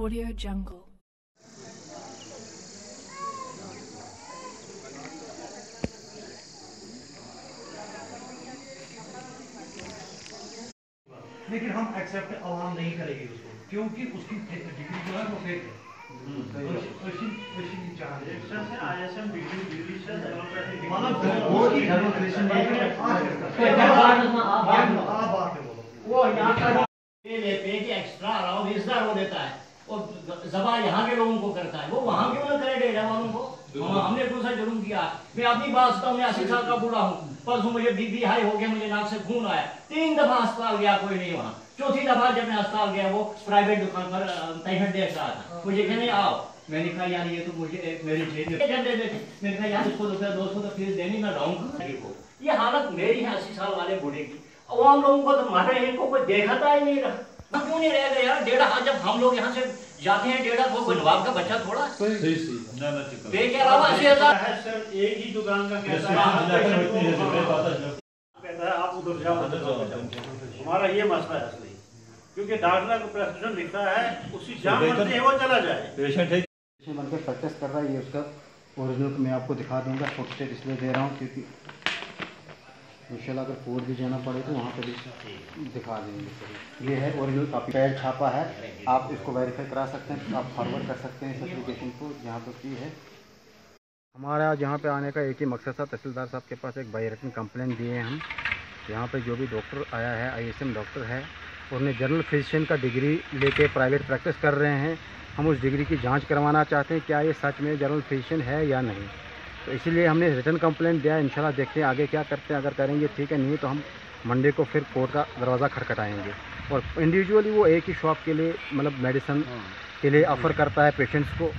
Audio Jungle. लेकिन हम accept आवाम नहीं करेगी उसको, क्योंकि उसकी डिग्री जो है वो फेक है। एक्स्ट्रा अलाउ वो देता है और जबा यहाँ के लोगों को करता है, वो वहाँ क्यों ना करे डेरा वालों को। हमने कौन सा जुर्म किया? मैं अपनी बात बताऊँ, मैं 80 साल का बूढ़ा हूँ। परसों मुझे बीपी हाई हो गया, मुझे नाक से खून आया, 3 दफा अस्पताल गया, कोई नहीं वहाँ। चौथी दफा जब मैं अस्पताल गया, वो प्राइवेट दुकान पर पेशेंट देख रहा था, मुझे कहने आओ। मैंने कहा यार ये तो मुझे मेरी जेब में दे देते। मैंने कहा यार इसको रुपया 200 तो फीस देनी, मैं रहूँगा। ये हालत मेरी है 80 साल वाले बूढ़े की। आम लोगों को तो मारे हैं, इनको कोई देखता ही नहीं रहा। क्यों नहीं रह गया यार? डेढ़ा जब हम लोग यहाँ से जाते हैं, डेढ़ा कोई नवाब का बच्चा थोड़ा पे के अलावा 80,000 एक ही दुकान का कहता है आप उधर जाओ। हमारा ये मसला है असली, क्योंकि डॉक्टर को प्रेस्क्रिप्शन लिखता है, उसी जाम मर्जी है वो चला जाए। पेशेंट बनकर प्रैक्टिस कर रहा है, ये उसका ओरिजिनल मैं आपको दिखा दूंगा, फोटो स्टेट इसलिए दे रहा हूँ क्योंकि इंशाल्लाह अगर कोर्ट भी जाना पड़े तो वहाँ पर भी दिखा देंगे। ये है ओरिजिनल कॉपी, पैड छापा है, आप इसको वेरीफाई करा सकते हैं, आप फॉरवर्ड कर सकते हैं इस एप्लीकेशन को जहाँ पर की है। हमारा यहाँ पे आने का एक ही मकसद था, तहसीलदार साहब के पास एक बाई रिटन कंप्लेंट दिए हैं हम। यहाँ पे जो भी डॉक्टर आया है, ISM डॉक्टर है, उन्हें जनरल फिजिशियन का डिग्री लेके प्राइवेट प्रैक्टिस कर रहे हैं। हम उस डिग्री की जांच करवाना चाहते हैं, क्या ये सच में जनरल फिजिशियन है या नहीं। तो इसीलिए हमने रिटर्न कंप्लेंट दिया। इंशाल्लाह देखते हैं आगे क्या करते हैं, अगर करेंगे ठीक है, नहीं तो हम मंडे को फिर कोर्ट का दरवाज़ा खटखटाएंगे। और इंडिविजुअली वो एक ही शॉप के लिए मतलब मेडिसिन के लिए ऑफ़र करता है पेशेंट्स को,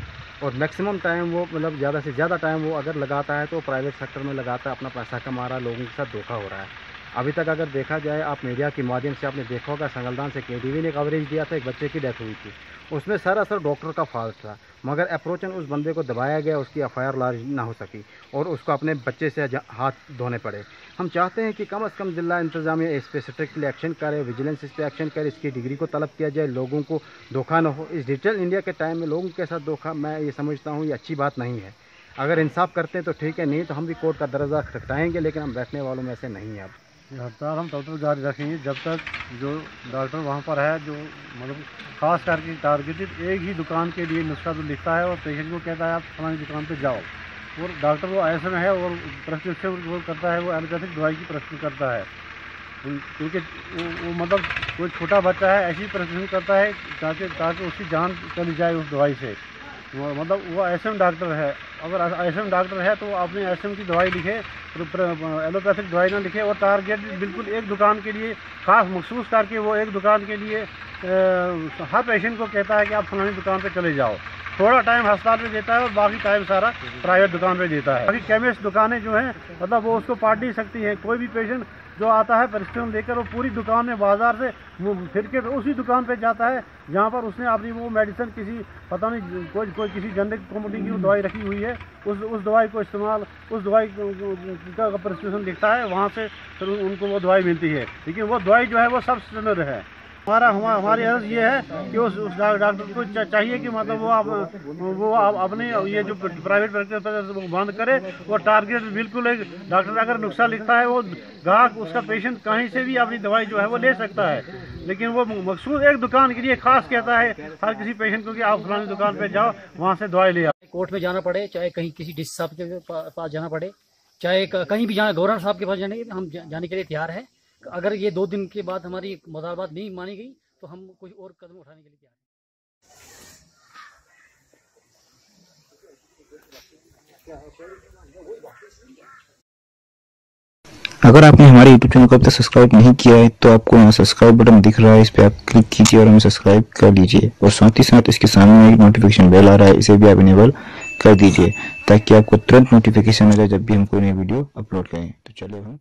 और मैक्सिमम टाइम वो मतलब ज़्यादा से ज़्यादा टाइम वो अगर लगाता है तो प्राइवेट सेक्टर में लगाता है, अपना पैसा कमा रहा है, लोगों के साथ धोखा हो रहा है। अभी तक अगर देखा जाए, आप मीडिया के माध्यम से आपने देखा होगा, संगलदान से KTV ने कवरेज दिया था, एक बच्चे की डेथ हुई थी, उसमें सरासर डॉक्टर का फॉल्ट था, मगर अप्रोचन उस बंदे को दबाया गया, उसकी FIR लॉन्च ना हो सकी और उसको अपने बच्चे से हाथ धोने पड़े। हम चाहते हैं कि कम से कम जिला इंतजामिया इस पर स्ट्रिक्टली एक्शन करे, विजिलेंस इस पर एक्शन करे, इसकी डिग्री को तलब किया जाए, लोगों को धोखा न हो। इस डिजिटल इंडिया के टाइम में लोगों के साथ धोखा, मैं ये समझता हूँ ये अच्छी बात नहीं है। अगर इंसाफ करते हैं तो ठीक है, नहीं तो हम भी कोर्ट का दरवाज़ा खटखटाएंगे, लेकिन हम बैठने वालों में से नहीं है। अब हड़ताल हम तब तक जारी रखेंगे जब तक जो डॉक्टर वहाँ पर है, जो मतलब खास करके टारगेटेड एक ही दुकान के लिए नुस्खा तो लिखता है और पेशेंट को कहता है आप फलानी दुकान पे जाओ, और डॉक्टर वो ISM है और प्रेस्क्रिप्शन वो करता है, वो एलोपैथिक दवाई की प्रेस्क्रिप्शन करता है, क्योंकि वो मतलब कोई छोटा बच्चा है ऐसी प्रेस्क्रिप्शन करता है ताकि उसकी जान चली जाए उस दवाई से। मतलब वो ISM डॉक्टर है, अगर ISM डॉक्टर है तो वो अपने ISM की दवाई लिखे, एलोपैथिक दवाई ना लिखे, और टारगेट बिल्कुल एक दुकान के लिए खास मखसूस करके वो एक दुकान के लिए हर पेशेंट को कहता है कि आप फलानी दुकान पे चले जाओ। थोड़ा टाइम अस्पताल में देता है और बाकी टाइम सारा प्राइवेट दुकान पे देता है। बाकी केमिस्ट दुकानें जो हैं मतलब वो उसको पाट नहीं सकती हैं। कोई भी पेशेंट जो आता है प्रिस्क्रिप्शन लेकर, वो पूरी दुकान में बाजार से फिर के उसी दुकान पे जाता है जहाँ पर उसने अपनी वो मेडिसिन किसी पता नहीं कोई किसी जनरिक कंपनी की दवाई रखी हुई है, उस दवाई को इस्तेमाल, उस दवाई का प्रिस्क्रिप्शन लिखता है, वहाँ से फिर उनको वो दवाई मिलती है। लेकिन वो दवाई जो है वो सब स्टैंडर्ड है। हमारी अर्ज ये है कि उस डॉक्टर को चाहिए कि मतलब वो अपने ये जो प्राइवेट प्रैक्टिस बंद करे, वो टारगेट बिल्कुल एक डॉक्टर अगर नुस्खा लिखता है, वो ग्राहक उसका पेशेंट कहीं से भी अपनी दवाई जो है वो ले सकता है, लेकिन वो मखसूस एक दुकान के लिए खास कहता है हर किसी पेशेंट को कि आप फलानी दुकान पे जाओ, वहाँ से दवाई ले आओ। कोर्ट में जाना पड़े, चाहे कहीं किसी DC साहब के पास जाना पड़े, चाहे कहीं भी जाना, गवर्नर साहब के पास जाने के हम जाने के लिए तैयार है। अगर ये 2 दिन के बाद हमारी मुतालबात नहीं मानी गई तो हम कुछ और कदम उठाने के लिए तैयार हैं। अगर आपने हमारे YouTube चैनल को अब तक सब्सक्राइब नहीं किया है तो आपको यहाँ सब्सक्राइब बटन दिख रहा है, इस पर आप क्लिक कीजिए और हमें सब्सक्राइब कर लीजिए, और साथ ही साथ इसके सामने एक नोटिफिकेशन बेल आ रहा है, इसे भी आप इनेबल कर दीजिए ताकि आपको तुरंत नोटिफिकेशन मिले जब भी हम कोई नई वीडियो अपलोड करें। तो चलिए हम